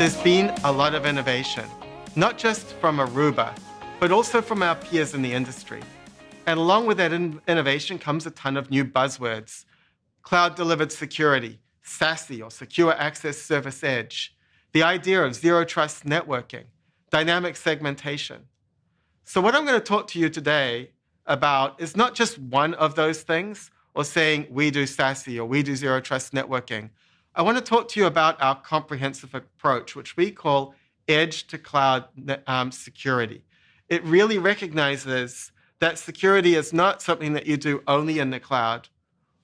there's been a lot of innovation, not just from Aruba, but also from our peers in the industry. And along with that innovation comes a ton of new buzzwords: cloud-delivered security, SASE or Secure Access Service Edge, the idea of zero trust networking, dynamic segmentation. So what I'm going to talk to you today about is not just one of those things, or saying we do SASE or we do zero trust networking. I want to talk to you about our comprehensive approach, which we call edge to cloud security. It really recognizes that security is not something that you do only in the cloud,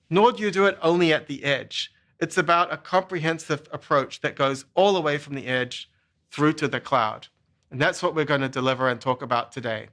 nor do you do it only at the edge. It's about a comprehensive approach that goes all the way from the edge through to the cloud. And that's what we're going to deliver and talk about today.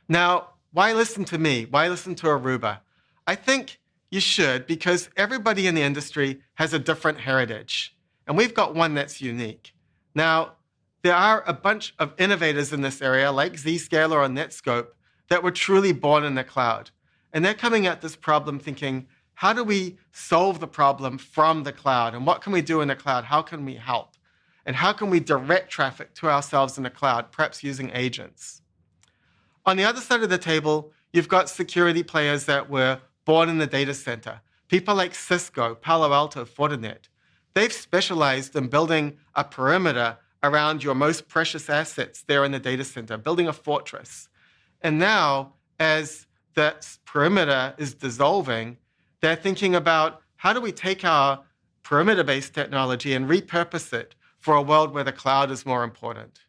Now, why listen to me? Why listen to Aruba? I think you should, because everybody in the industry has a different heritage, and we've got one that's unique. Now, there are a bunch of innovators in this area, like Zscaler or Netskope, that were truly born in the cloud. And they're coming at this problem thinking, how do we solve the problem from the cloud? And what can we do in the cloud? How can we help? And how can we direct traffic to ourselves in the cloud, perhaps using agents? On the other side of the table, you've got security players that were born in the data center. People like Cisco, Palo Alto, Fortinet. They've specialized in building a perimeter around your most precious assets there in the data center, building a fortress. And now, as that perimeter is dissolving, they're thinking about how do we take our perimeter-based technology and repurpose it for a world where the cloud is more important.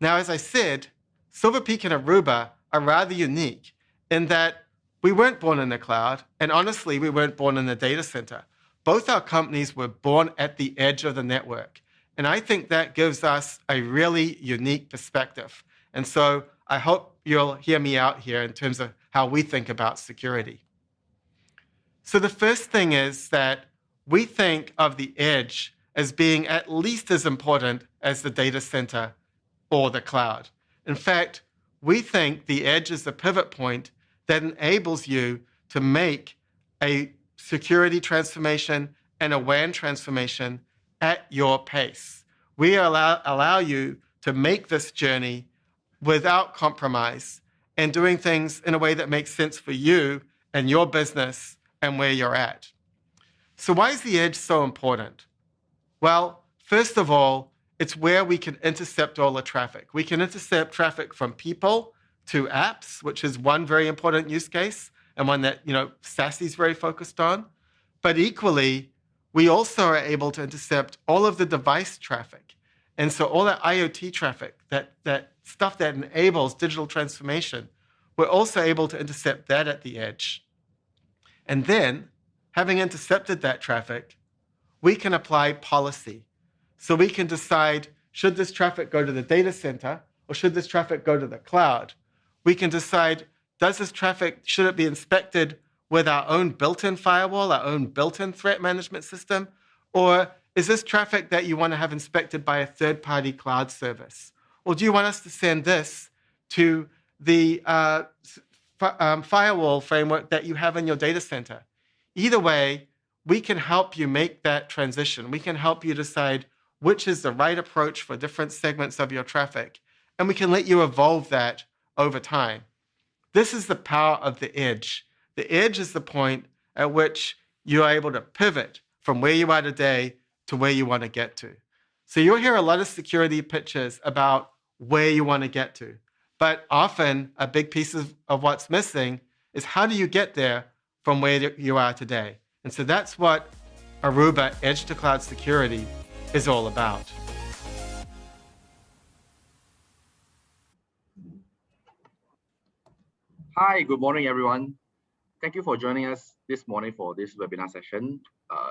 Now, as I said, Silver Peak and Aruba are rather unique in that we weren't born in the cloud, and honestly, we weren't born in the data center. Both our companies were born at the edge of the network. And I think that gives us a really unique perspective. And so I hope you'll hear me out here in terms of how we think about security. So the first thing is that we think of the edge as being at least as important as the data center or the cloud. In fact, we think the edge is the pivot point that enables you to make a security transformation and a WAN transformation at your pace. We allow you to make this journey without compromise and doing things in a way that makes sense for you and your business and where you're at. So why is the edge so important? Well, first of all, it's where we can intercept all the traffic. We can intercept traffic from people to apps, which is one very important use case and one that SASE is very focused on. But equally, we also are able to intercept all of the device traffic. And so all that IoT traffic, that stuff that enables digital transformation, we're also able to intercept that at the edge. And then, having intercepted that traffic, we can apply policy. So we can decide, should this traffic go to the data center or should this traffic go to the cloud? We can decide, does this traffic, should it be inspected with our own built-in firewall, our own built-in threat management system? Or is this traffic that you want to have inspected by a third-party cloud service? Or do you want us to send this to the firewall framework that you have in your data center? Either way, we can help you make that transition. We can help you decide which is the right approach for different segments of your traffic. And we can let you evolve that over time. This is the power of the edge. The edge is the point at which you're able to pivot from where you are today to where you want to get to. So you'll hear a lot of security pitches about where you want to get to. But often a big piece of what's missing is how do you get there from where you are today? And so that's what Aruba Edge to Cloud Security is all about. Hi, good morning, everyone. Thank you for joining us this morning for this webinar session.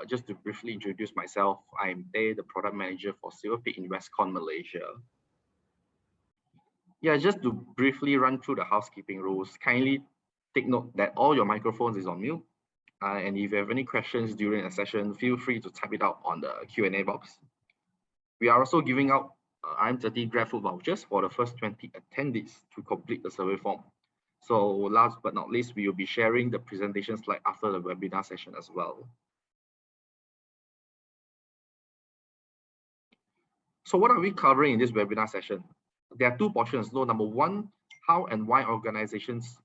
Just to briefly introduce myself, I'm Tay, the product manager for Silver Peak in Westcon, Malaysia. Yeah, just to briefly run through the housekeeping rules, kindly take note that all your microphones is on mute. And if you have any questions during the session, feel free to type it out on the Q&A box. We are also giving out IM30 GrabFood vouchers for the first 20 attendees to complete the survey form. So last but not least, we will be sharing the presentation slide after the webinar session as well. So what are we covering in this webinar session? There are two portions. So number one, how and why organizations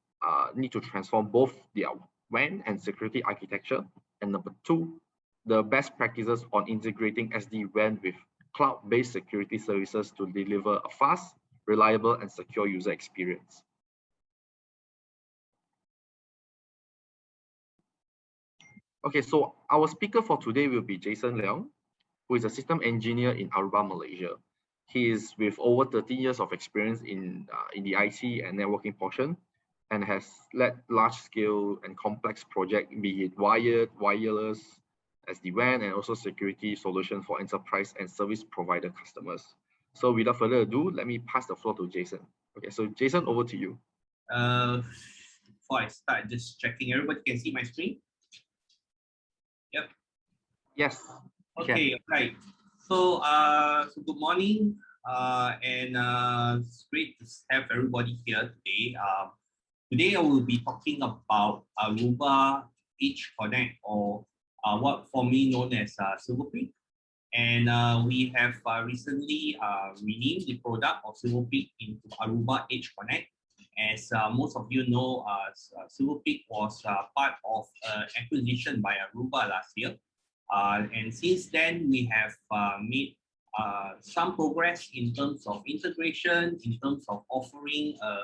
need to transform both their WAN and security architecture. And number two, the best practices on integrating SD-WAN with cloud-based security services to deliver a fast, reliable, and secure user experience. Okay, so our speaker for today will be Jason Leong, who is a system engineer in Aruba, Malaysia. He is with over 30 years of experience in the IT and networking portion, and has led large-scale and complex projects, be it wired, wireless, SD-WAN, and also security solutions for enterprise and service provider customers. So without further ado, let me pass the floor to Jason. Okay, so Jason, over to you. Before I start, just checking, everybody can see my screen? Yep. Yes. Okay, right. So, so good morning, and it's great to have everybody here today. Today I will be talking about Aruba Edge Connect, or what formerly known as Silver Creek. And we have recently renamed the product of Silver Creek into Aruba Edge Connect. As most of you know, Silver Creek was part of acquisition by Aruba last year. And since then, we have made some progress in terms of integration, in terms of offering a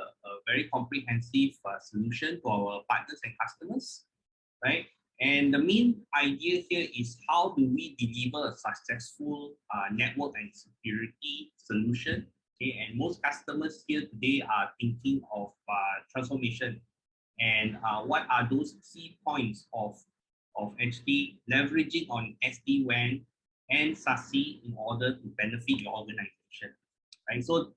very comprehensive solution to our partners and customers, right? And the main idea here is how do we deliver a successful network and security solution? Okay, and most customers here today are thinking of transformation, and what are those key points of actually leveraging on SD-WAN and SASE in order to benefit your organization, right? So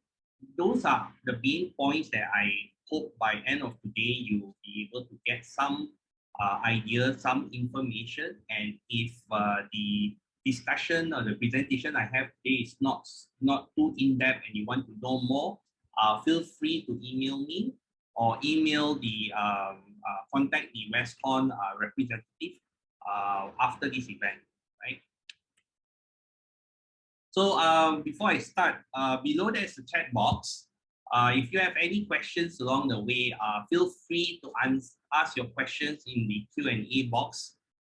those are the main points that I hope by end of today you will be able to get some ideas, some information, and if the discussion or the presentation I have today is not too in-depth and you want to know more, feel free to email me or email the contact the Westcon representative after this event, right? So before I start, below there's a chat box. If you have any questions along the way, feel free to ask your questions in the Q&A box,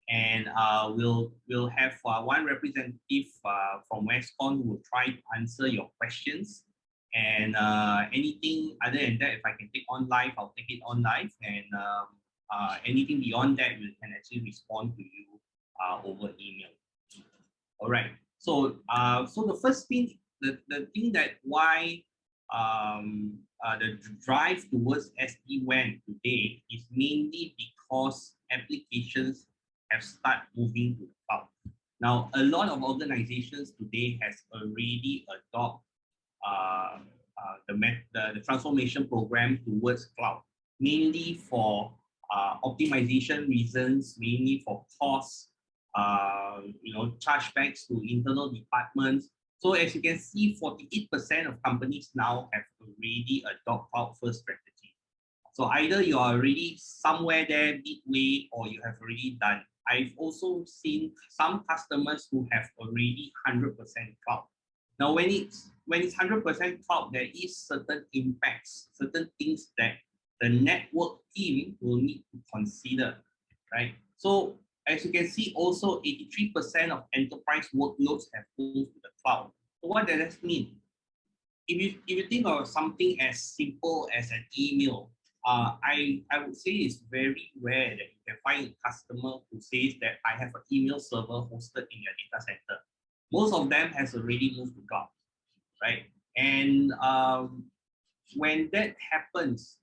and we'll have one representative from Westcon who will try to answer your questions. And anything other than that, if I can take on live, I'll take it on live. And anything beyond that, we can actually respond to you over email. All right. So, so the first thing, the thing that why the drive towards SD-WAN today is mainly because applications have started moving to the cloud. Now, a lot of organizations today has already adopted the transformation program towards cloud, mainly for optimization reasons, mainly for cost, chargebacks to internal departments. So as you can see, 48% of companies now have already adopted cloud-first strategy. So either you are already somewhere there midway, or you have already done. I've also seen some customers who have already 100% cloud. Now, when it's 100% cloud, there is certain impacts, certain things that the network team will need to consider, right? So as you can see, also 83% of enterprise workloads have moved to the cloud. So what does that mean? If you think of something as simple as an email, I would say it's very rare that you can find a customer who says that I have an email server hosted in your data center. Most of them has already moved to cloud, right? And when that happens,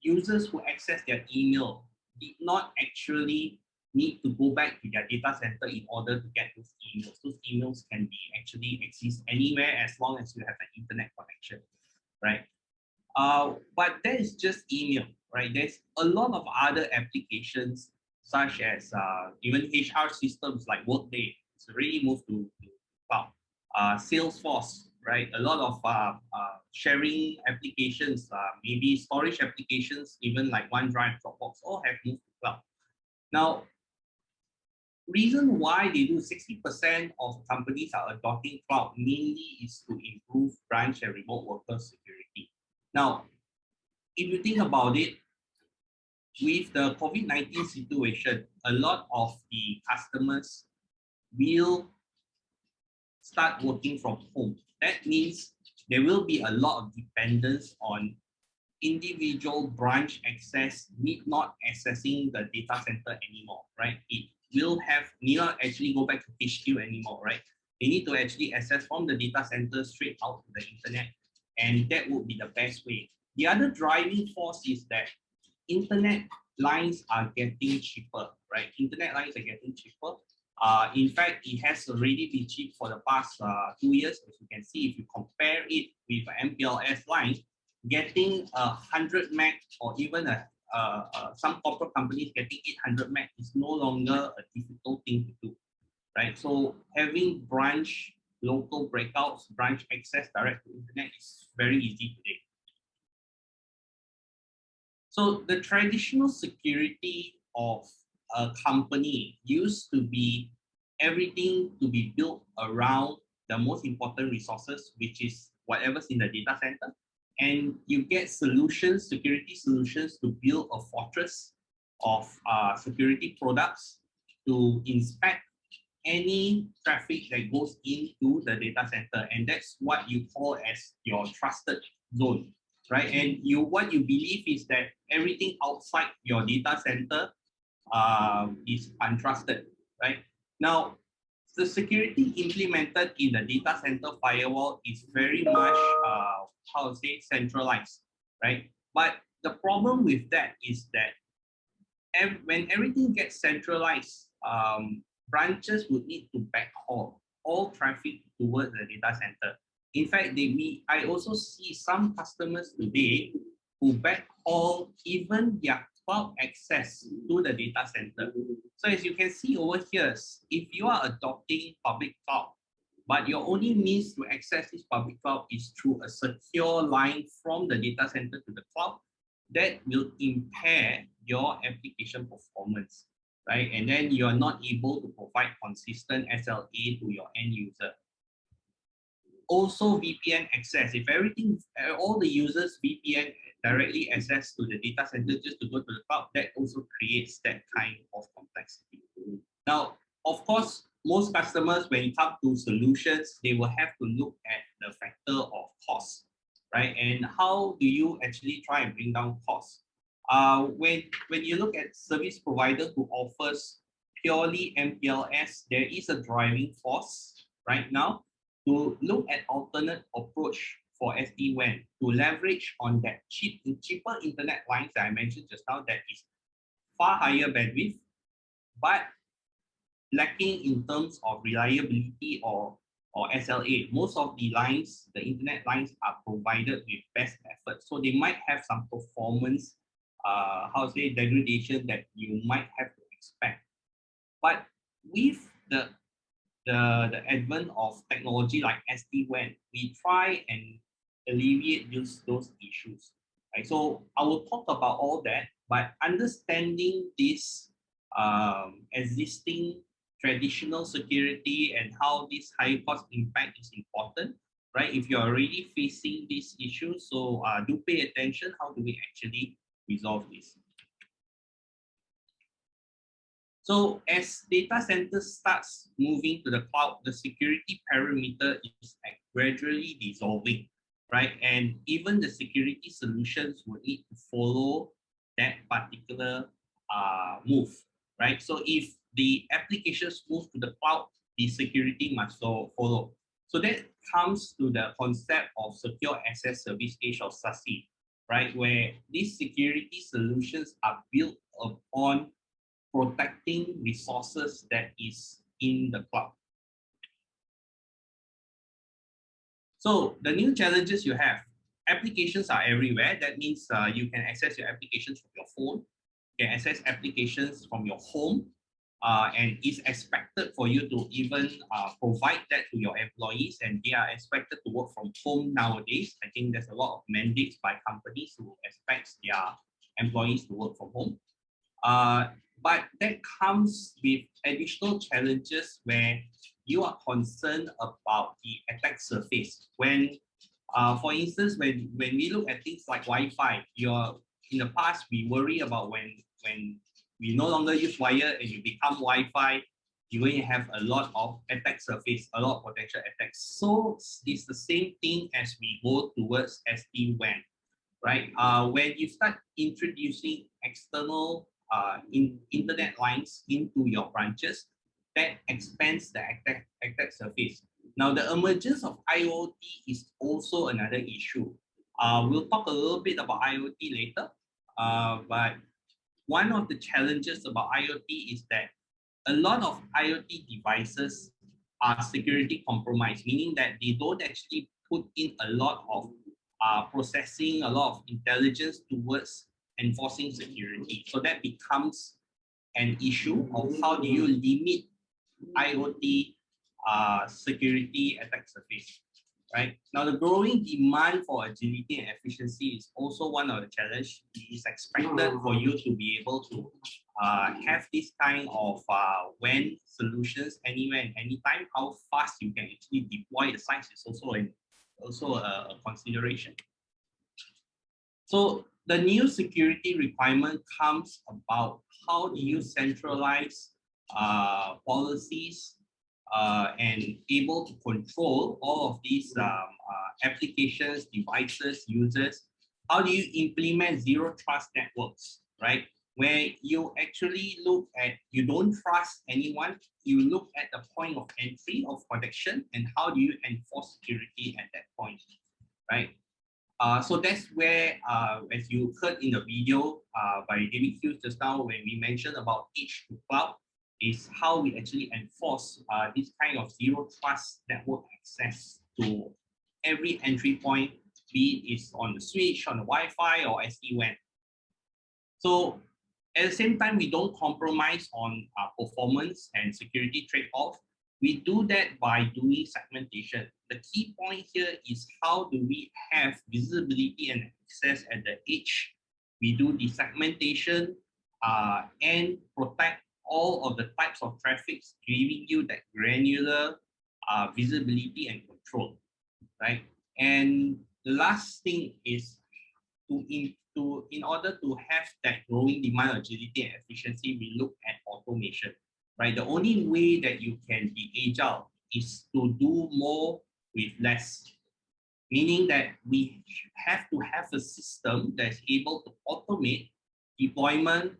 users who access their email did not actually need to go back to their data center in order to get those emails. Those emails can be actually exist anywhere as long as you have an internet connection, right? But that is just email, right? There's a lot of other applications, such as even HR systems like Workday. It's already moved to cloud. Salesforce, right? A lot of sharing applications, maybe storage applications, even like OneDrive, Dropbox, all have moved to cloud. Now, reason why they do 60% of companies are adopting cloud mainly is to improve branch and remote worker security. Now, if you think about it, with the COVID-19 situation, a lot of the customers will start working from home. That means there will be a lot of dependence on individual branch access, need not accessing the data center anymore, right? It will need not actually go back to HQ anymore, right? They need to actually access from the data center straight out to the internet, and that would be the best way. The other driving force is that internet lines are getting cheaper, right? Internet lines are getting cheaper. In fact, it has already been cheap for the past 2 years. As you can see, if you compare it with an MPLS line, getting 100 meg or even some corporate companies getting 800 meg is no longer a difficult thing to do, right? So having branch local breakouts, branch access direct to internet is very easy today. So the traditional security of a company used to be everything to be built around the most important resources, which is whatever's in the data center. And you get solutions, security solutions to build a fortress of security products to inspect any traffic that goes into the data center. And that's what you call as your trusted zone, right? And what you believe is that everything outside your data center is untrusted, right? Now, the security implemented in the data center firewall is very much, centralized, right? But the problem with that is that when everything gets centralized, branches would need to backhaul all traffic towards the data center. In fact, I also see some customers today who backhaul even their cloud access to the data center. So as you can see over here, if you are adopting public cloud, but your only means to access this public cloud is through a secure line from the data center to the cloud, that will impair your application performance, right? And then you are not able to provide consistent SLA to your end user. Also, VPN access. If all the users VPN directly access to the data center just to go to the cloud, that also creates that kind of complexity. Now, of course, most customers, when it comes to solutions, they will have to look at the factor of cost, right? And how do you actually try and bring down costs? When you look at service provider who offers purely MPLS, there is a driving force right now to look at alternate approach for SD-WAN to leverage on that cheaper internet lines that I mentioned just now that is far higher bandwidth, but lacking in terms of reliability or SLA. Most of the lines, the internet lines, are provided with best effort. So they might have some performance, degradation that you might have to expect. But with the advent of technology like SD-WAN, we try and alleviate those issues. Right? So I will talk about all that, but understanding this existing traditional security and how this high cost impact is important, right? If you're already facing these issues, so do pay attention. How do we actually resolve this? So as data centers starts moving to the cloud, the security parameter is gradually dissolving, right? And even the security solutions will need to follow that particular move, right? So if the applications move to the cloud, the security must follow. So that comes to the concept of secure access service edge or SASE, right? Where these security solutions are built upon protecting resources that is in the cloud. So the new challenges you have, applications are everywhere. That means you can access your applications from your phone, you can access applications from your home, and it's expected for you to even provide that to your employees, and they are expected to work from home nowadays. I think there's a lot of mandates by companies who expect their employees to work from home. but that comes with additional challenges where you are concerned about the attack surface. When, for instance, when we look at things like Wi-Fi, in the past we worry about when we no longer use wire and you become Wi-Fi, you're going to have a lot of attack surface, a lot of potential attacks. So it's the same thing as we go towards SD-WAN, right? When you start introducing external internet lines into your branches, that expands the attack surface. Now, the emergence of IoT is also another issue. We'll talk a little bit about IoT later, but one of the challenges about IoT is that a lot of IoT devices are security compromised, meaning that they don't actually put in a lot of processing, a lot of intelligence towards enforcing security. So that becomes an issue of how do you limit IoT security attack surface, right? Now, the growing demand for agility and efficiency is also one of the challenges. It is expected for you to be able to have this kind of WAN solutions anywhere and anytime. How fast you can actually deploy the sites is also a consideration. So the new security requirement comes about how do you centralize policies and able to control all of these applications, devices, users. How do you implement zero trust networks, right? Where you actually look at, you don't trust anyone, you look at the point of entry of connection and how do you enforce security at that point, right? So that's where, as you heard in the video by David Hughes just now, when we mentioned about edge to cloud, is how we actually enforce this kind of zero trust network access to every entry point, be it on the switch, on the Wi-Fi, or SD-WAN. So at the same time, we don't compromise on performance and security trade-off. We do that by doing segmentation. The key point here is how do we have visibility and access at the edge. We do the segmentation and protect all of the types of traffic, giving you that granular visibility and control, right? And the last thing is in order to have that growing demand, agility, and efficiency, we look at automation, right? The only way that you can be agile is to do more with less, meaning that we have to have a system that's able to automate deployment,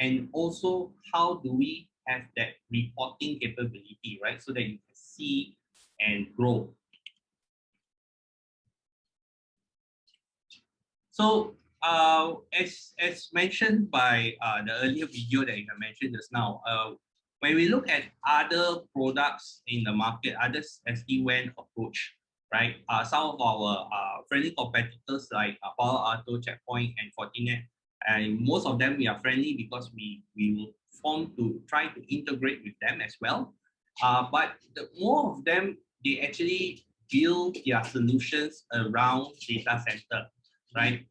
and also how do we have that reporting capability, right? So that you can see and grow. So as mentioned by the earlier video that I mentioned just now, when we look at other products in the market, other SD-WAN approach, right? Some of our friendly competitors like Palo Alto, Checkpoint, and Fortinet, and most of them we are friendly because we will form to try to integrate with them as well. But more of them, they actually build their solutions around data center, right?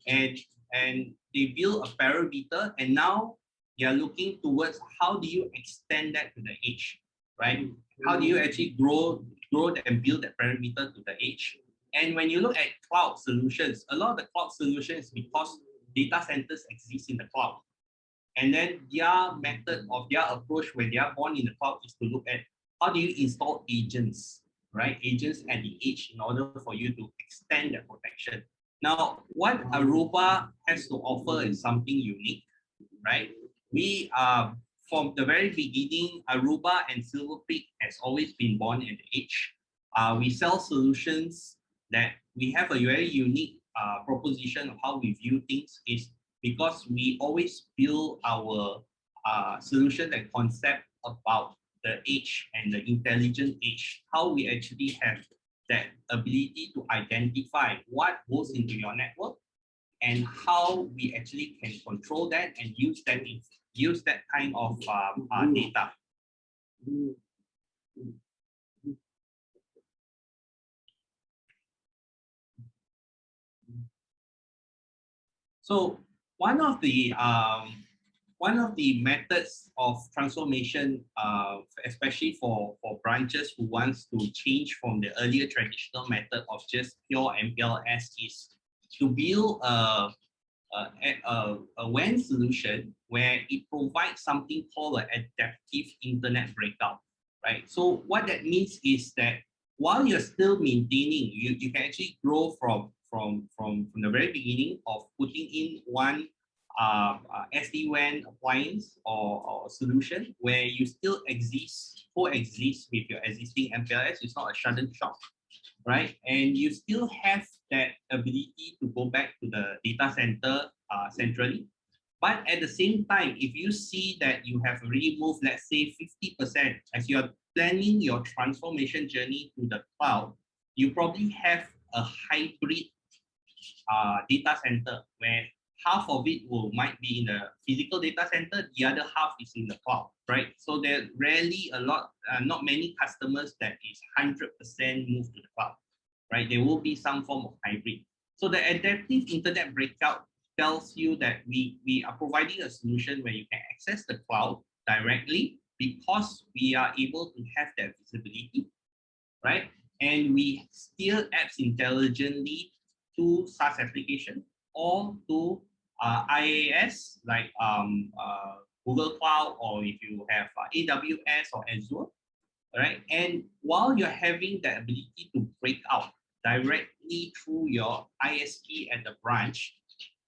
And they build a parameter, and now they are looking towards how do you extend that to the edge, right? How do you actually grow and build that parameter to the edge? And when you look at cloud solutions, a lot of the cloud solutions, because data centers exist in the cloud, and then their method of their approach when they are born in the cloud is to look at how do you install agents, right? Agents at the edge in order for you to extend the protection. Now, what Aruba has to offer is something unique, right? We from the very beginning, Aruba and Silver Peak has always been born at the edge. We sell solutions that we have a very unique proposition of how we view things is because we always build our solution and concept about the edge and the intelligent edge, how we actually have that ability to identify what goes into your network and how we actually can control that and use that kind of data. So one of the one of the methods of transformation, especially for branches who wants to change from the earlier traditional method of just pure MPLS, is to build a WAN solution where it provides something called an adaptive internet breakout, right? So what that means is that while you're still maintaining, you can actually grow from the very beginning of putting in one SD-WAN appliance or solution where you still coexist with your existing MPLS. It's not a sudden shock, right? And you still have that ability to go back to the data center centrally. But at the same time, if you see that you have already moved, let's say 50%, as you're planning your transformation journey to the cloud, you probably have a hybrid data center where half of it might be in the physical data center, the other half is in the cloud, right? So there rarely not many customers that is 100% moved to the cloud, right? There will be some form of hybrid. So the adaptive internet breakout tells you that we are providing a solution where you can access the cloud directly because we are able to have that visibility, right? And we steer apps intelligently to SaaS application or to IaaS like Google Cloud, or if you have AWS or Azure, right? And while you're having the ability to break out directly through your ISP at the branch,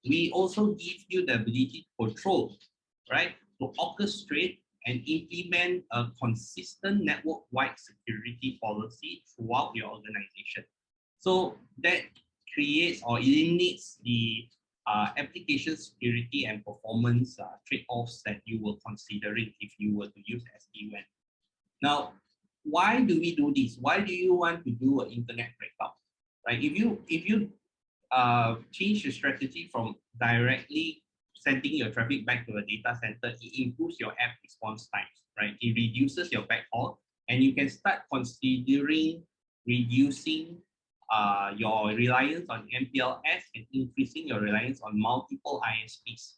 we also give you the ability to control, right? To orchestrate and implement a consistent network-wide security policy throughout your organization. So that creates or eliminates the application security and performance trade-offs that you were considering if you were to use SD-WAN. Now, why do we do this? Why do you want to do an internet breakout? Right? If you change your strategy from directly sending your traffic back to a data center, it improves your app response times, right? It reduces your backhaul, and you can start considering reducing your reliance on MPLS and increasing your reliance on multiple ISPs,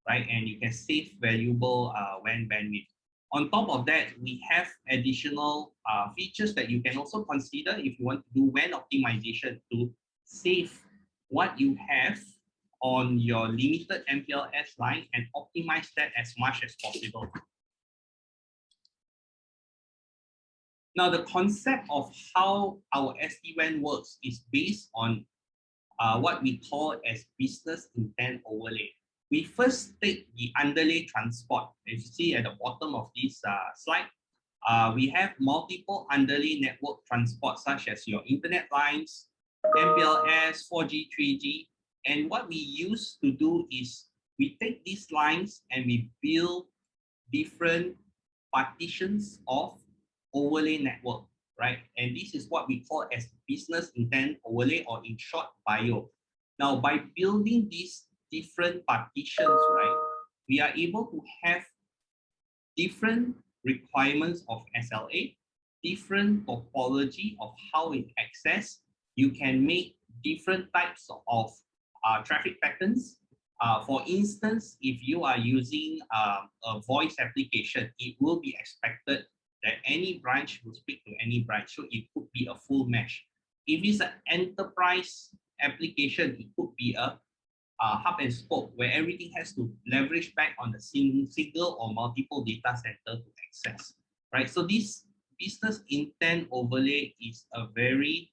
right? And you can save valuable WAN bandwidth. On top of that, we have additional features that you can also consider if you want to do WAN optimization to save what you have on your limited MPLS line and optimize that as much as possible. Now, the concept of how our SD-WAN works is based on what we call as business intent overlay. We first take the underlay transport. As you see at the bottom of this slide, we have multiple underlay network transport, such as your internet lines, MPLS, 4G, 3G. And what we used to do is we take these lines and we build different partitions of overlay network, right? And this is what we call as business intent overlay, or in short, BIO. Now, by building these different partitions, right, we are able to have different requirements of SLA, different topology of how it access. You can make different types of traffic patterns. For instance, if you are using a voice application, it will be expected that any branch will speak to any branch. So it could be a full mesh. If it's an enterprise application, it could be a hub and spoke, where everything has to leverage back on the single or multiple data center to access, right? So this business intent overlay is a very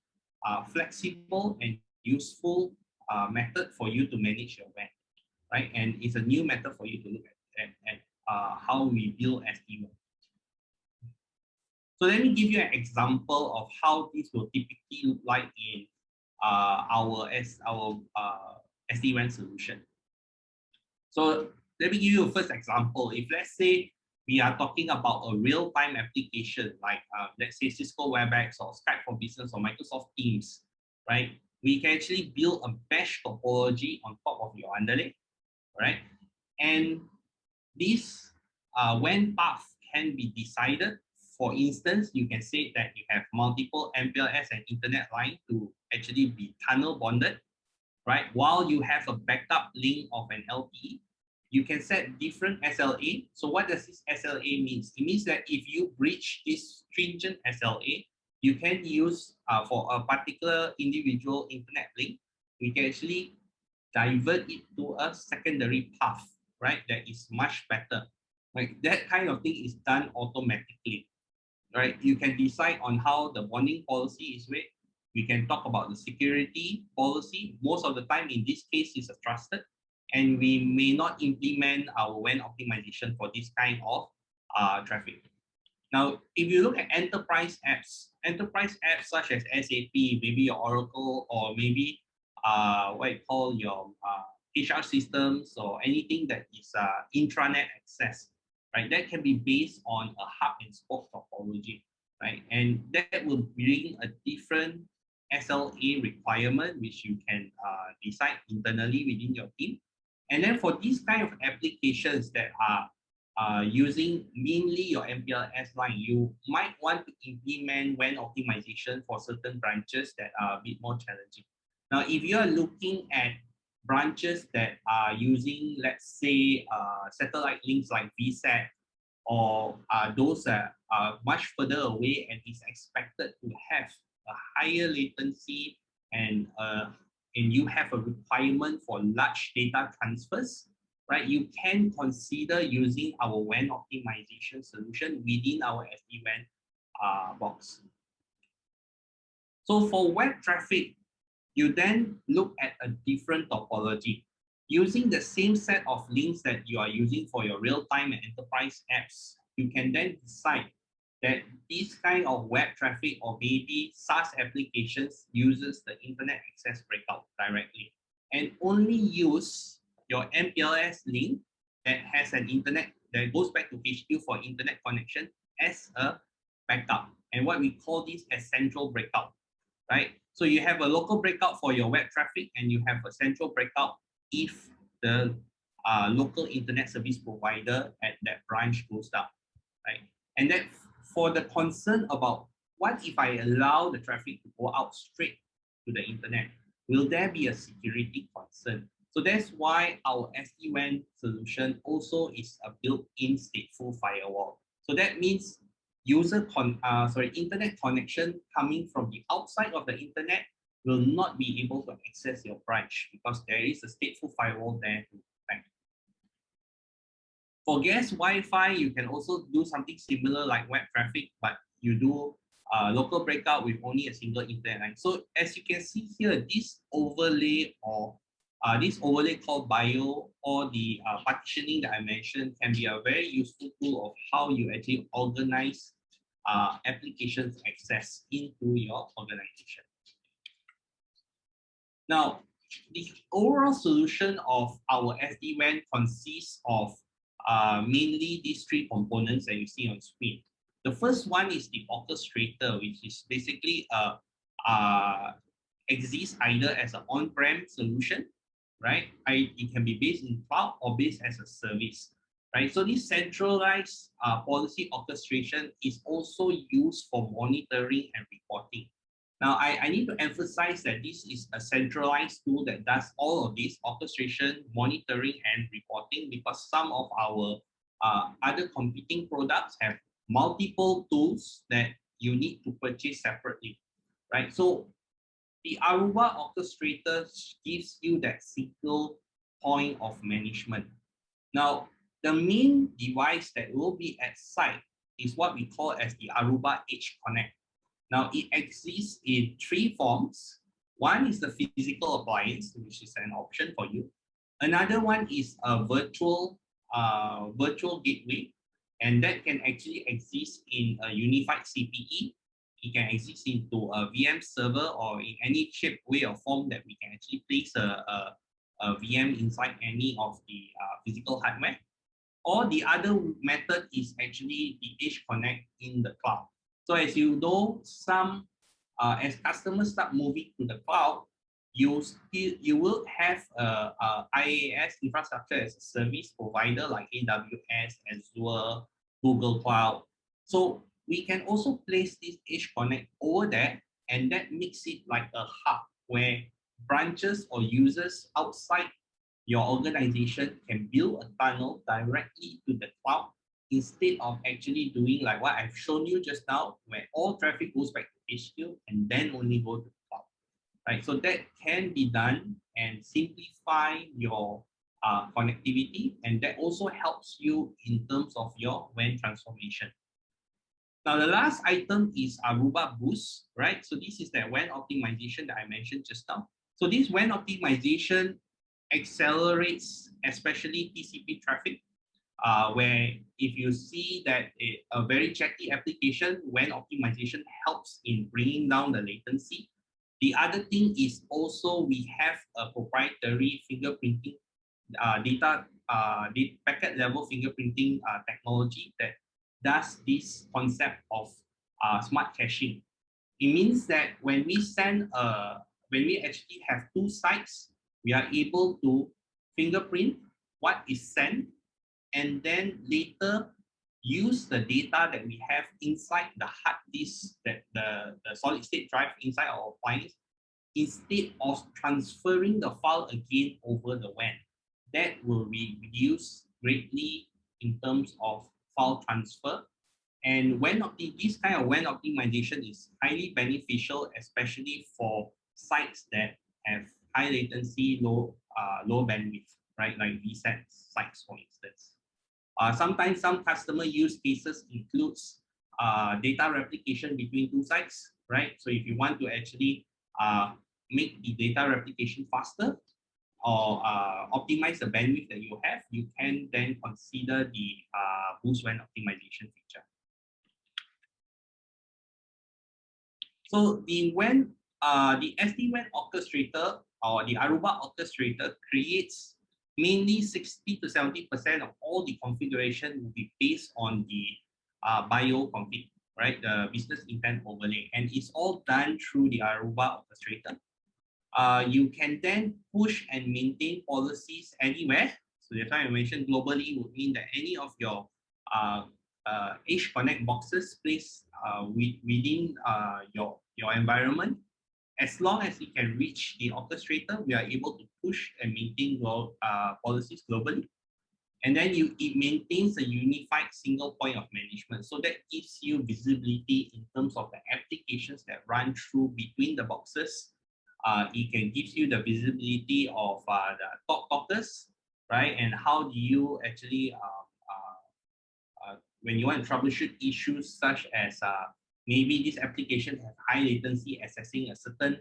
flexible and useful method for you to manage your WAN, right? And it's a new method for you to look at how we build SD-WAN. So let me give you an example of how this will typically look like in our SD-WAN solution. So let me give you a first example. If let's say we are talking about a real-time application like let's say Cisco WebEx or Skype for Business or Microsoft Teams, right? We can actually build a mesh topology on top of your underlay, right? And this WAN path can be decided. For instance, you can say that you have multiple MPLS and internet line to actually be tunnel bonded, right? While you have a backup link of an LTE, you can set different SLA. So what does this SLA means? It means that if you breach this stringent SLA, you can use for a particular individual internet link, we can actually divert it to a secondary path, right? That is much better. Like that kind of thing is done automatically, right? You can decide on how the bonding policy is read. We can talk about the security policy. Most of the time in this case is a trusted, and we may not implement our WAN optimization for this kind of traffic. Now, if you look at enterprise apps such as SAP, maybe your Oracle, or maybe what you call your HR systems, or anything that is intranet access, right? That can be based on a hub and spoke topology, right? And that will bring a different SLA requirement, which you can decide internally within your team. And then for these kind of applications that are using mainly your MPLS line, you might want to implement WAN optimization for certain branches that are a bit more challenging. Now, if you are looking at branches that are using, let's say, satellite links like VSAT, or those that are much further away and is expected to have a higher latency, and you have a requirement for large data transfers, right? You can consider using our WAN optimization solution within our SD-WAN box. So for web traffic, you then look at a different topology. Using the same set of links that you are using for your real-time and enterprise apps, you can then decide that this kind of web traffic or maybe SaaS applications uses the internet access breakout directly, and only use your MPLS link that has an internet that goes back to HQ for internet connection as a backup. And what we call this as central breakout, right? So you have a local breakout for your web traffic, and you have a central breakout if the local internet service provider at that branch goes down, right? And that for the concern about what if I allow the traffic to go out straight to the internet, will there be a security concern? So that's why our SD-WAN solution also is a built-in stateful firewall. So that means internet connection coming from the outside of the internet will not be able to access your branch, because there is a stateful firewall there to protect. For guest Wi-Fi, you can also do something similar like web traffic, but you do local breakout with only a single internet line. So as you can see here, this overlay called bio, or the partitioning that I mentioned, can be a very useful tool of how you actually organize applications access into your organization. Now, the overall solution of our SD-WAN consists of mainly these three components that you see on screen. The first one is the orchestrator, which is basically exists either as an on-prem solution, right? It can be based in cloud or based as a service, right? So this centralized policy orchestration is also used for monitoring and reporting. Now, I need to emphasize that this is a centralized tool that does all of this orchestration, monitoring, and reporting, because some of our other competing products have multiple tools that you need to purchase separately, right? So the Aruba orchestrator gives you that single point of management. Now, the main device that will be at site is what we call as the Aruba Edge Connect. Now, it exists in three forms. One is the physical appliance, which is an option for you. Another one is a virtual gateway, and that can actually exist in a unified CPE. It can exist into a VM server, or in any shape, way, or form that we can actually place a VM inside any of the physical hardware. Or the other method is actually the Edge Connect in the cloud. So as you know, as customers start moving to the cloud, you will have a IaaS, infrastructure as a service provider, like AWS, Azure, Google Cloud. So we can also place this Edge Connect over there, and that makes it like a hub where branches or users outside your organization can build a tunnel directly to the cloud instead of actually doing like what I've shown you just now, where all traffic goes back to HQ and then only go to the cloud, right? So that can be done and simplify your connectivity, and that also helps you in terms of your WAN transformation. Now, the last item is Aruba Boost, right? So this is that WAN optimization that I mentioned just now. So this WAN optimization accelerates especially TCP traffic, where if you see that a very chatty application, WAN optimization helps in bringing down the latency. The other thing is also we have a proprietary fingerprinting data packet level fingerprinting technology that does this concept of smart caching. It means that when we actually have two sites, we are able to fingerprint what is sent and then later use the data that we have inside the hard disk, that the solid state drive inside our appliance, instead of transferring the file again over the WAN. That will be reduced greatly in terms of file transfer. And this kind of WAN optimization is highly beneficial, especially for sites that have high latency, low bandwidth, right? Like VSAT sites, for instance. Sometimes some customer use cases includes data replication between two sites, right? So if you want to actually make the data replication faster or optimize the bandwidth that you have, you can then consider the Boost WAN optimization feature. So the SD-WAN orchestrator or the Aruba orchestrator creates mainly 60 to 70% of all the configuration will be based on the bio config, right? The business intent overlay, and it's all done through the Aruba orchestrator. You can then push and maintain policies anywhere. So that's why I mentioned globally would mean that any of your Edge Connect boxes placed within your environment, as long as it can reach the orchestrator, we are able to push and maintain policies globally. And then it maintains a unified single point of management. So that gives you visibility in terms of the applications that run through between the boxes. It can give you the visibility of the top talkers, right? And how do you actually, when you want to troubleshoot issues such as maybe this application has high latency accessing a certain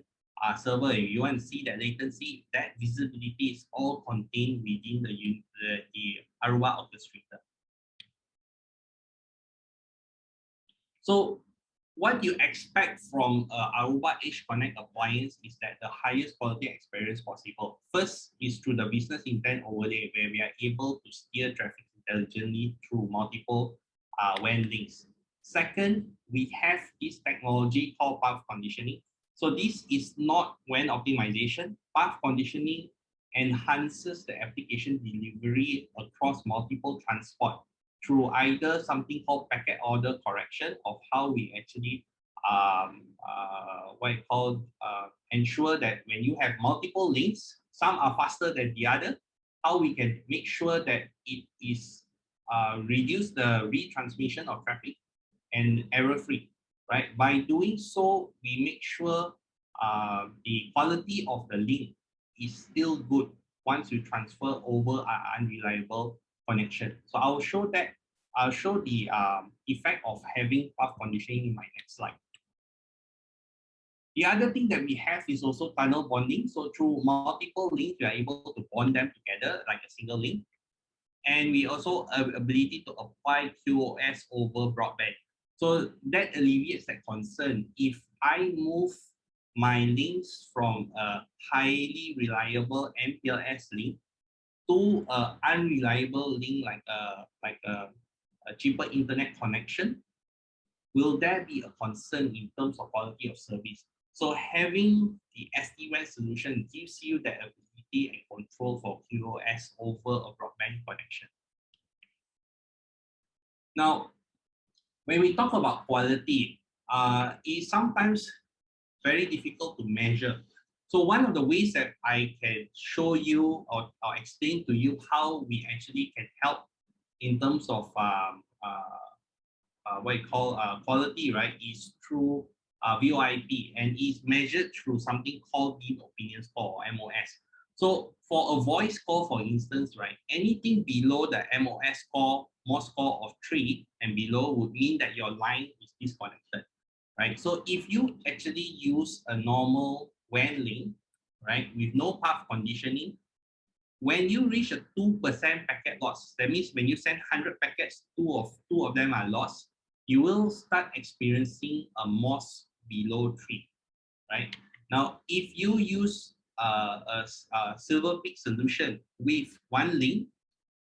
server, if you want to see that latency, that visibility is all contained within the Aruba orchestrator. So what you expect from Aruba Edge Connect appliance is that the highest quality experience possible. First is through the business intent overlay, where we are able to steer traffic intelligently through multiple WAN links. Second, we have this technology called path conditioning. So this is not WAN optimization. Path conditioning enhances the application delivery across multiple transport through either something called packet order correction of how we actually ensure that when you have multiple links, some are faster than the other, how we can make sure that it is reduce the retransmission of traffic and error-free, right? By doing so, we make sure the quality of the link is still good once you transfer over an unreliable connection. So I'll show the effect of having path conditioning in my next slide. The other thing that we have is also tunnel bonding. So through multiple links, we are able to bond them together like a single link. And we also have ability to apply QoS over broadband. So that alleviates that concern. If I move my links from a highly reliable MPLS link to an unreliable link like a cheaper internet connection, will there be a concern in terms of quality of service? So having the SD-WAN solution gives you the ability and control for QoS over a broadband connection. Now, when we talk about quality, it's sometimes very difficult to measure. So one of the ways that I can show you or explain to you how we actually can help in terms of what you call quality, right, is through VoIP, and is measured through something called Mean Opinion Score, or MOS. So for a voice call, for instance, right, anything below the MOS score, MOS score of 3 and below would mean that your line is disconnected, right? So if you actually use a normal WAN link, right, with no path conditioning, when you reach a 2% packet loss, that means when you send 100 packets, two of them are lost, you will start experiencing a MOS below 3, right? Now, if you use a silver peak solution with one link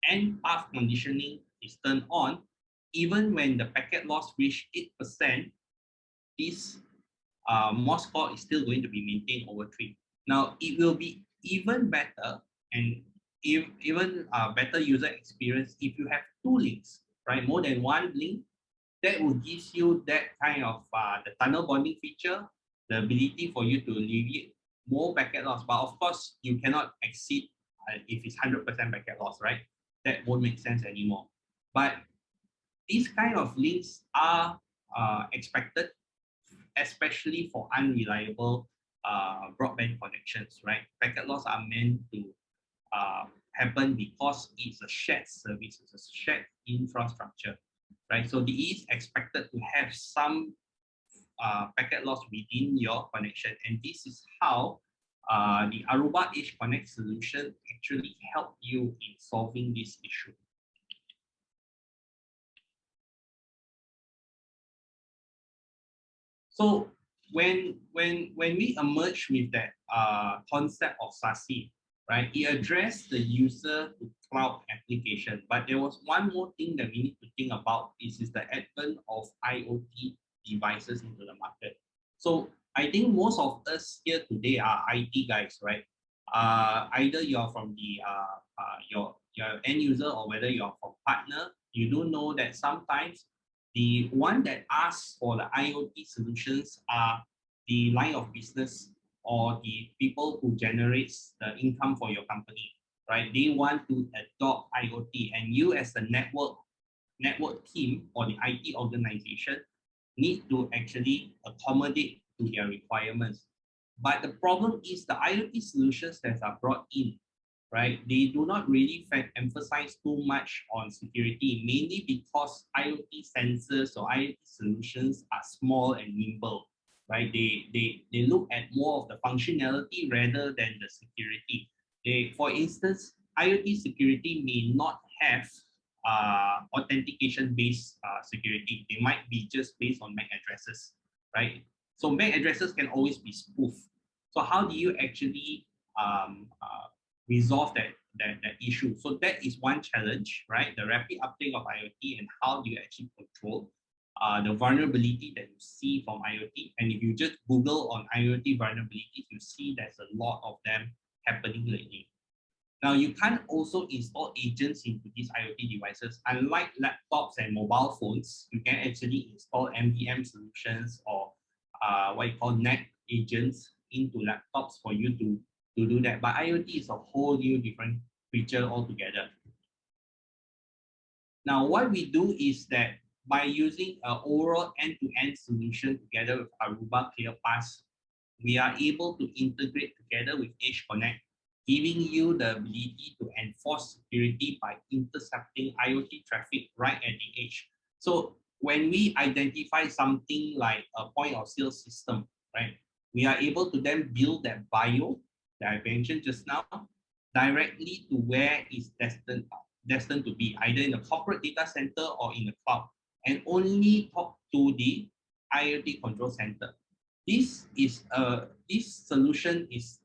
and path conditioning is turned on, even when the packet loss reach 8%, this MOS score is still going to be maintained over 3. Now, it will be even better and even better user experience if you have two links, right? More than one link, that will give you that kind of the tunnel bonding feature, the ability for you to alleviate more packet loss. But of course, you cannot exceed if it's 100% packet loss, right? That won't make sense anymore. But these kind of links are expected, especially for unreliable broadband connections, right? Packet loss are meant to happen because it's a shared service, it's a shared infrastructure, right? So it is expected to have some packet loss within your connection, and this is how the Aruba Edge Connect solution actually help you in solving this issue. So when we emerge with that concept of SASE, right, it addressed the user to cloud application. But there was one more thing that we need to think about. This is the advent of IoT devices into the market. So I think most of us here today are IT guys, right? Either you're from the your end user, or whether you're from partner, you do know that sometimes the one that asks for the IoT solutions are the line of business or the people who generates the income for your company, right? They want to adopt IoT, and you as the network team or the IT organization need to actually accommodate to their requirements. But the problem is the IoT solutions that are brought in, right? They do not really emphasize too much on security, mainly because IoT sensors or IoT solutions are small and nimble, right? They look at more of the functionality rather than the security. For instance, IoT security may not have authentication-based security. They might be just based on MAC addresses, right? So MAC addresses can always be spoofed. So how do you actually resolve that issue? So that is one challenge, right? The rapid uptake of IoT, and how do you actually control the vulnerability that you see from IoT. And if you just Google on IoT vulnerabilities, you see there's a lot of them happening lately. Now, you can't also install agents into these IoT devices. Unlike laptops and mobile phones, you can actually install MDM solutions or what you call NAC agents into laptops for you to do that. But IoT is a whole new different feature altogether. Now, what we do is that by using an overall end-to-end solution together with Aruba ClearPass, we are able to integrate together with Edge Connect, giving you the ability to enforce security by intercepting IoT traffic right at the edge. So when we identify something like a point of sale system, right, we are able to then build that bio that I mentioned just now directly to where it's destined to be, either in the corporate data center or in the cloud, and only talk to the IoT control center. This solution is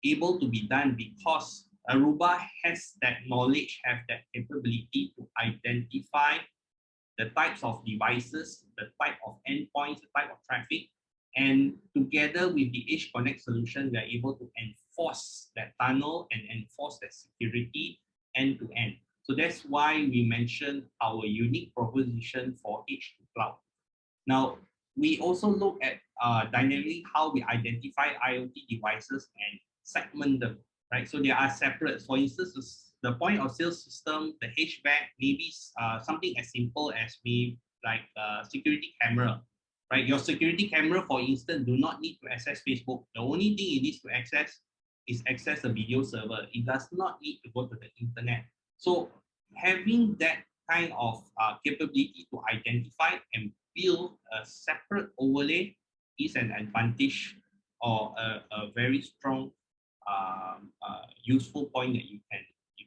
able to be done because Aruba has that knowledge, have that capability to identify the types of devices, the type of endpoints, the type of traffic, and together with the Edge Connect solution, we are able to enforce that tunnel and enforce that security end to end. So that's why we mentioned our unique proposition for Edge to Cloud. Now, we also look at dynamically how we identify IoT devices and segment them, right? So they are separate. For instance, the point of sale system, the HVAC, maybe something as simple as maybe like security camera, right? Your security camera, for instance, do not need to access Facebook. The only thing it needs to access is access the video server. It does not need to go to the internet. So having that kind of capability to identify and build a separate overlay is an advantage or a very strong useful point that you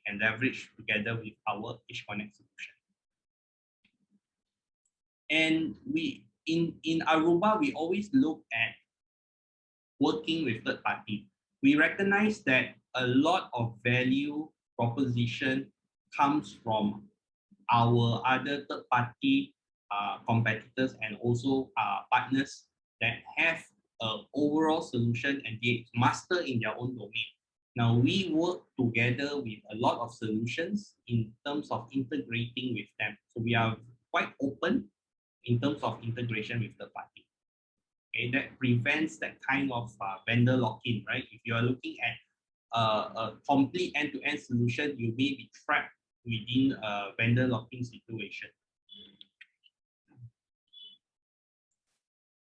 can leverage together with our Edge Connect solution. And we in Aruba, we always look at working with third party. We recognize that a lot of value proposition comes from our other third party competitors and also partners that have an overall solution and they master in their own domain. Now we work together with a lot of solutions in terms of integrating with them. So we are quite open in terms of integration with the party. Okay, that prevents that kind of vendor lock-in, right? If you are looking at a complete end-to-end solution, you may be trapped within a vendor lock-in situation.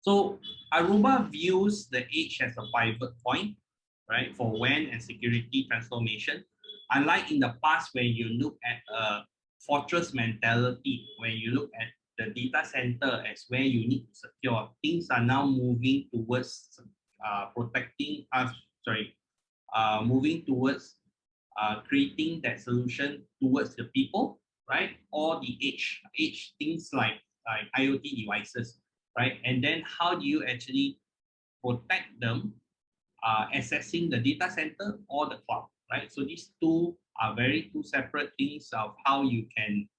So Aruba views the edge as a pivot point, right, for WAN and security transformation. Unlike in the past, when you look at a fortress mentality, when you look at the data center as where you need to secure, things are now moving towards protecting us. Moving towards creating that solution towards the people, right, or the edge things like IoT devices, right, and then how do you actually protect them, accessing the data center or the cloud, right? So these two are two separate things of how you can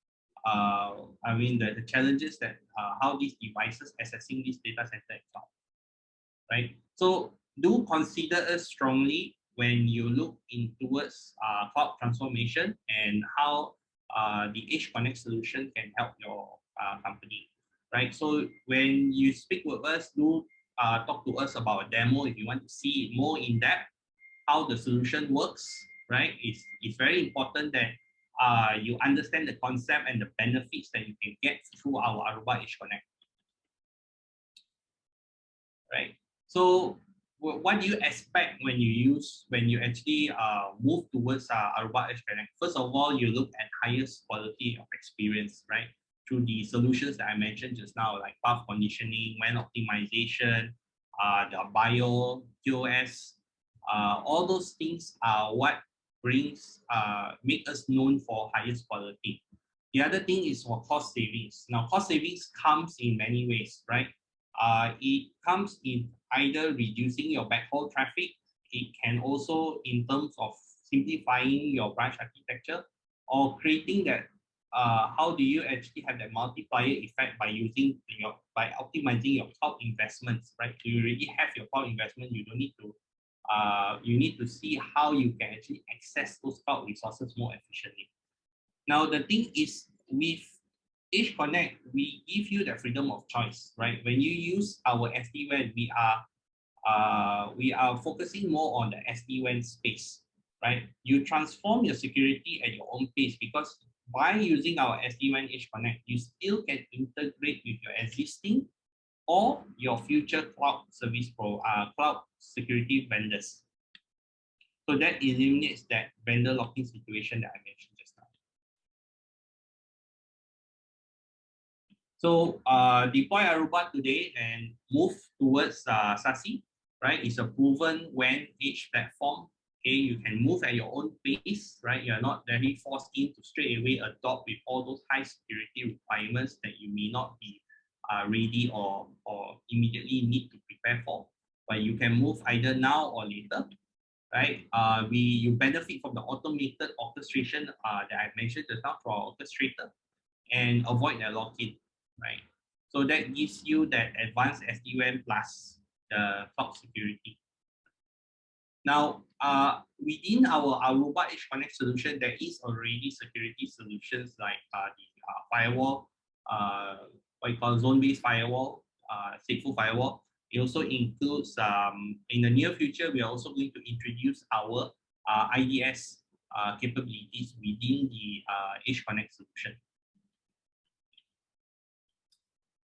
the challenges that how these devices accessing this data center and cloud, right? So do consider us strongly when you look in towards cloud transformation and how the Edge Connect solution can help your company, right? So when you speak with us, do talk to us about a demo if you want to see it more in depth, how the solution works, right? It's very important that you understand the concept and the benefits that you can get through our Aruba Edge Connect, right? So what do you expect when you actually move towards Aruba Edge Connect? First of all, you look at highest quality of experience, right? Through the solutions that I mentioned just now, like path conditioning, WAN optimization, the bio, QoS, all those things are what brings make us known for highest quality. The other thing is for cost savings. Now, cost savings comes in many ways, right? It comes in either reducing your backhaul traffic. It can also in terms of simplifying your branch architecture or creating that. How do you actually have that multiplier effect by optimizing your cloud investments, right? So you already have your cloud investment. You don't need to. You need to see how you can actually access those cloud resources more efficiently. Now, the thing is with Edge Connect, we give you the freedom of choice, right? When you use our SD-WAN, we are focusing more on the SD-WAN space, right? You transform your security at your own pace because by using our SD-WAN Edge Connect, you still can integrate with your existing or your future cloud cloud security vendors. So that eliminates that vendor locking situation that I mentioned just now. So deploy Aruba today and move towards SASE, right? It's a proven WAN edge platform. Okay, you can move at your own pace, right? You're not very forced into straight away adopt with all those high security requirements that you may not be ready or immediately need to prepare for. But you can move either now or later, right? You benefit from the automated orchestration that I mentioned just now for our orchestrator and avoid the lock-in, right? So that gives you that advanced SD-WAN plus the cloud security. Now, within our Aruba Edge Connect solution, there is already security solutions like the firewall, what you call zone-based firewall, stateful firewall. It also includes, in the near future, we are also going to introduce our IDS capabilities within the Edge Connect solution.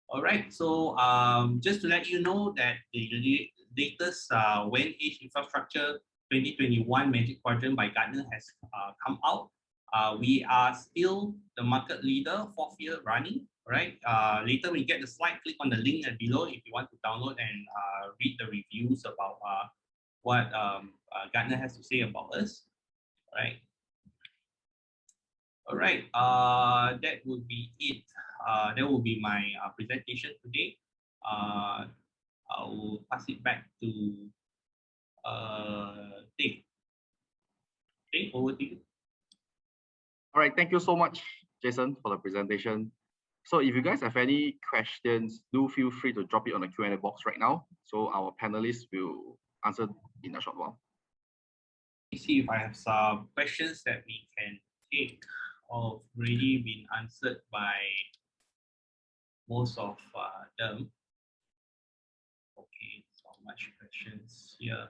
All right, so just to let you know that the latest WAN Edge Infrastructure 2021 Magic Quadrant by Gartner has come out. We are still the market leader, 4th year running, right? Later when you get the slide, click on the link below if you want to download and read the reviews about what Gartner has to say about us, right? All right, that would be it. That will be my presentation today. I will pass it back to Dave. Dave, over to you. All right, thank you so much, Jason, for the presentation. So if you guys have any questions, do feel free to drop it on the Q&A box right now. So our panelists will answer in a short while. Let's see if I have some questions that we can take or already been answered by most of them. Okay, so much questions here.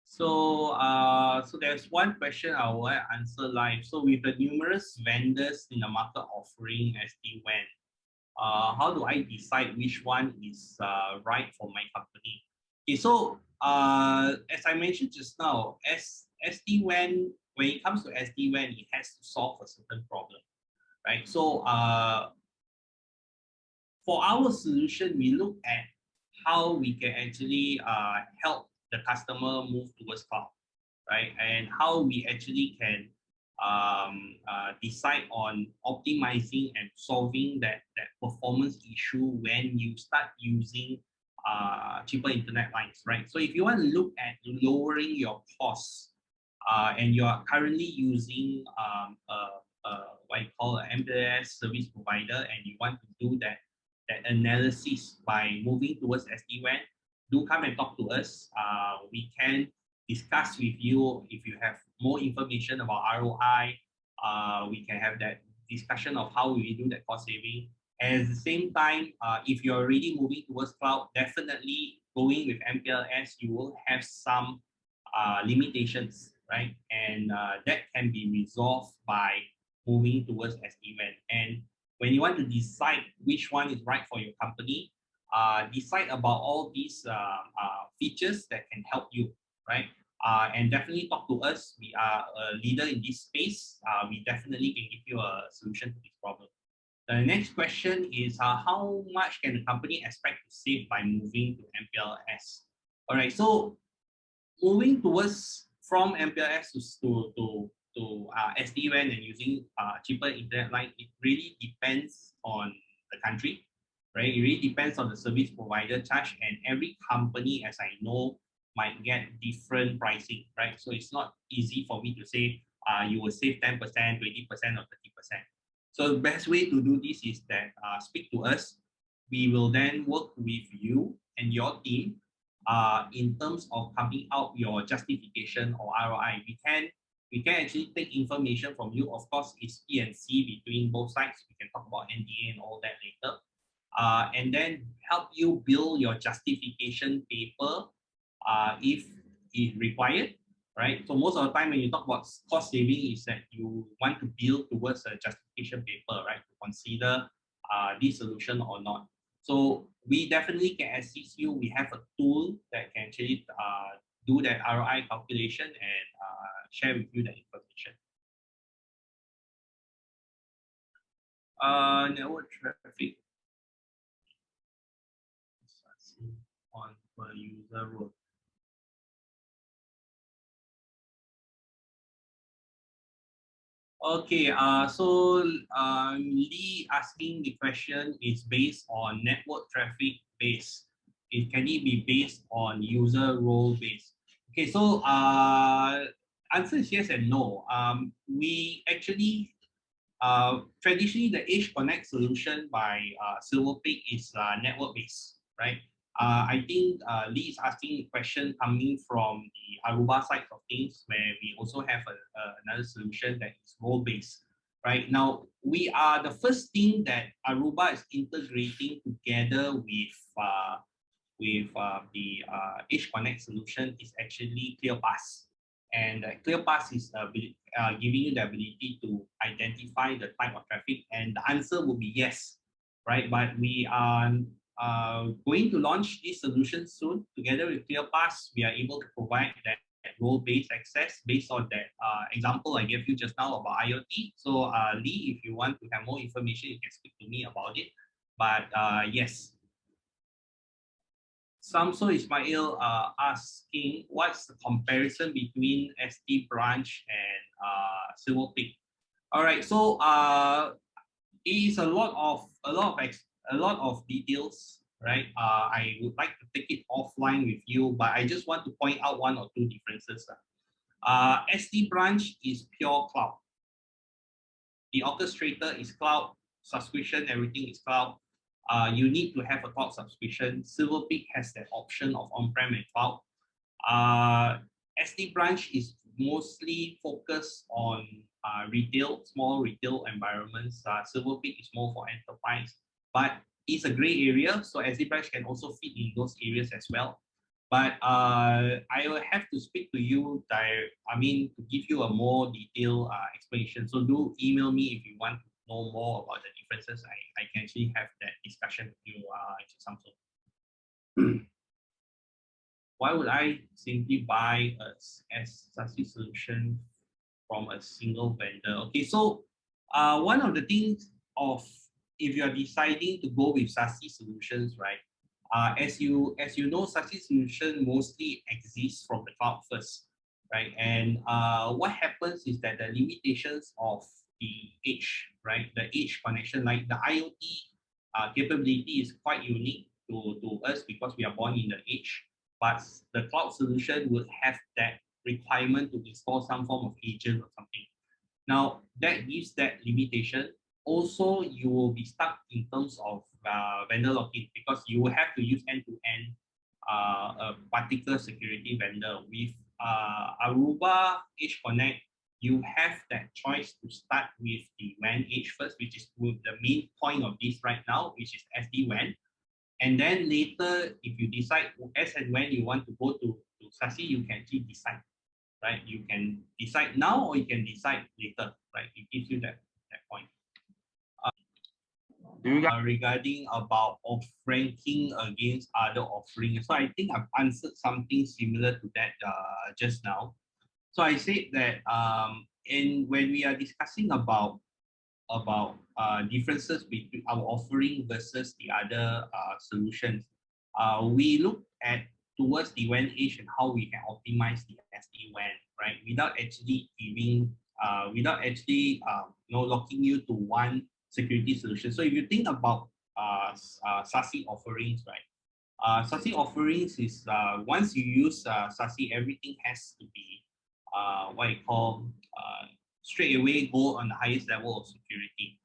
So, so there's one question I will answer live. So with the numerous vendors in the market offering SD-WAN, how do I decide which one is right for my company? Okay, so as I mentioned just now, SD-WAN, when it comes to SD-WAN, it has to solve a certain problem, right? So for our solution, we look at how we can actually help the customer move towards cloud, right? And how we actually can decide on optimizing and solving that performance issue when you start using cheaper internet lines, right? So if you want to look at lowering your costs and you are currently using what you call an MPLS service provider, and you want to do that analysis by moving towards SD-WAN, do come and talk to us. We can discuss with you if you have more information about ROI. We can have that discussion of how we do that cost saving. And at the same time, if you're already moving towards cloud, definitely going with MPLS, you will have some limitations, right? And that can be resolved by moving towards SD-WAN. And when you want to decide which one is right for your company, decide about all these features that can help you, right? And definitely talk to us. We are a leader in this space. We definitely can give you a solution to this problem. The next question is how much can the company expect to save by moving to MPLS? All right, so moving towards from MPLS to SD-WAN and using cheaper internet line, it really depends on the country, right? It really depends on the service provider charge, and every company, as I know, might get different pricing, right? So it's not easy for me to say you will save 10%, 20%, or 30%. So the best way to do this is that speak to us. We will then work with you and your team in terms of coming out your justification or ROI. We can actually take information from you. Of course, it's P&C between both sides. We can talk about NDA and all that later. And then help you build your justification paper if required, right? So most of the time when you talk about cost saving is that you want to build towards a justification paper, right? To consider this solution or not. So we definitely can assist you. We have a tool that can actually do that ROI calculation and share with you the information. Network traffic on per user road. Okay, so Lee asking the question is based on network traffic base. Can it be based on user role base? Okay, so answer is yes and no. We actually traditionally the Edge Connect solution by Silver Peak is network based, right? I think Lee is asking a question coming from the Aruba side of things, where we also have another solution that is role based. right? Now, we are the first thing that Aruba is integrating together with the Edge Connect solution is actually ClearPass. And ClearPass is giving you the ability to identify the type of traffic, and the answer will be yes, right? But we are going to launch this solution soon. Together with ClearPass, we are able to provide that role-based access based on that example I gave you just now about IoT. So Lee, if you want to have more information, you can speak to me about it. But yes, Samso Ismail asking what's the comparison between SD branch and Silver Peak. All right, so it is a lot of details, right? I would like to take it offline with you, but I just want to point out one or two differences. SD branch is pure cloud. The orchestrator is cloud, subscription, everything is cloud. You need to have a cloud subscription. Silver Peak has that option of on-prem and cloud. SD branch is mostly focused on retail, small retail environments. Silver Peak is more for enterprise, but it's a gray area. So SD branch can also fit in those areas as well. But I will have to speak to you to give you a more detailed explanation. So do email me if you want to know more about the differences. I can actually have that discussion with you, Samsung. Why would I simply buy a SASE solution from a single vendor? Okay, so one of the things of if you are deciding to go with SASE solutions, right? As you know, SASE solution mostly exists from the cloud first, right? And what happens is that the limitations of the edge, right? The edge connection, like the IoT capability is quite unique to us because we are born in the edge, but the cloud solution would have that requirement to install some form of agent or something. Now, that gives that limitation. Also, you will be stuck in terms of vendor lock-in because you will have to use end-to-end a particular security vendor. With Aruba Edge Connect, you have that choice to start with the WAN Edge first, which is the main point of this right now, which is SD-WAN. And then later, if you decide as and when you want to go to SASE, you can actually decide, right? You can decide now or you can decide later, right? It gives you that point. Regarding about ranking against other offerings, so I think I've answered something similar to that just now. So I said that when we are discussing about differences between our offering versus the other solutions, we look at towards the WAN edge and how we can optimize the SD-WAN, right? Without actually locking you to one security solution. So if you think about SASE offerings, right? SASE offerings is once you use SASE, everything has to be what you call straight away go on the highest level of security.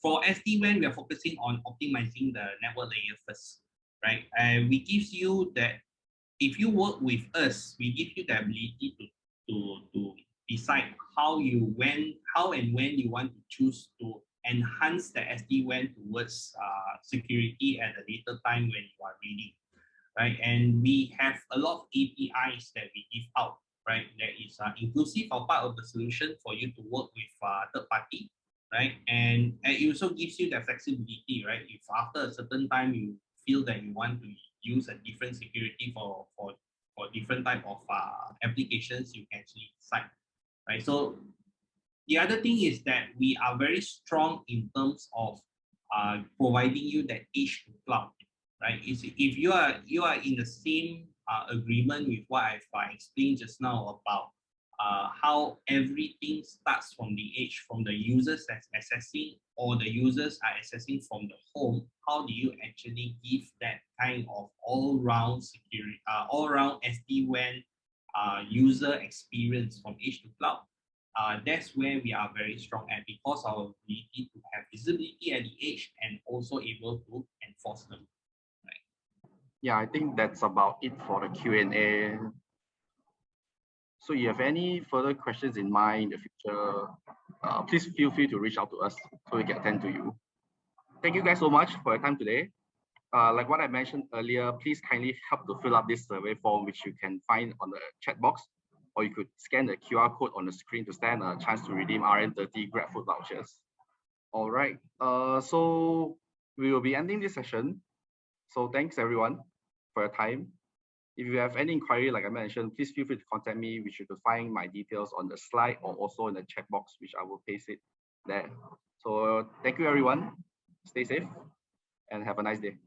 For SD-WAN, we are focusing on optimizing the network layer first, right? And we give you that if you work with us, we give you the ability to decide how and when you want to choose to enhance the SD-WAN towards security at a later time when you are ready, right? And we have a lot of APIs that we give out, right? That is inclusive or part of the solution for you to work with third party, right? And it also gives you the flexibility, right? If after a certain time you feel that you want to use a different security for different type of applications, you can actually decide, right? So the other thing is that we are very strong in terms of providing you that edge to cloud, right? If you are in the same agreement with what I've explained just now about how everything starts from the edge, from the users that's accessing or the users are accessing from the home, how do you actually give that kind of all-round security, all-round SD-WAN user experience from edge to cloud? That's where we are very strong at because of our ability to have visibility at the edge and also able to enforce them. Yeah, I think that's about it for the Q&A. So if you have any further questions in mind in the future, please feel free to reach out to us so we can attend to you. Thank you guys so much for your time today. Like what I mentioned earlier, please kindly help to fill up this survey form, which you can find on the chat box, or you could scan the QR code on the screen to stand a chance to redeem RN30 GrabFood vouchers. All right, so we will be ending this session. So thanks everyone for your time. If you have any inquiry, like I mentioned, please feel free to contact me, which you could find my details on the slide or also in the chat box, which I will paste it there. So thank you everyone. Stay safe and have a nice day.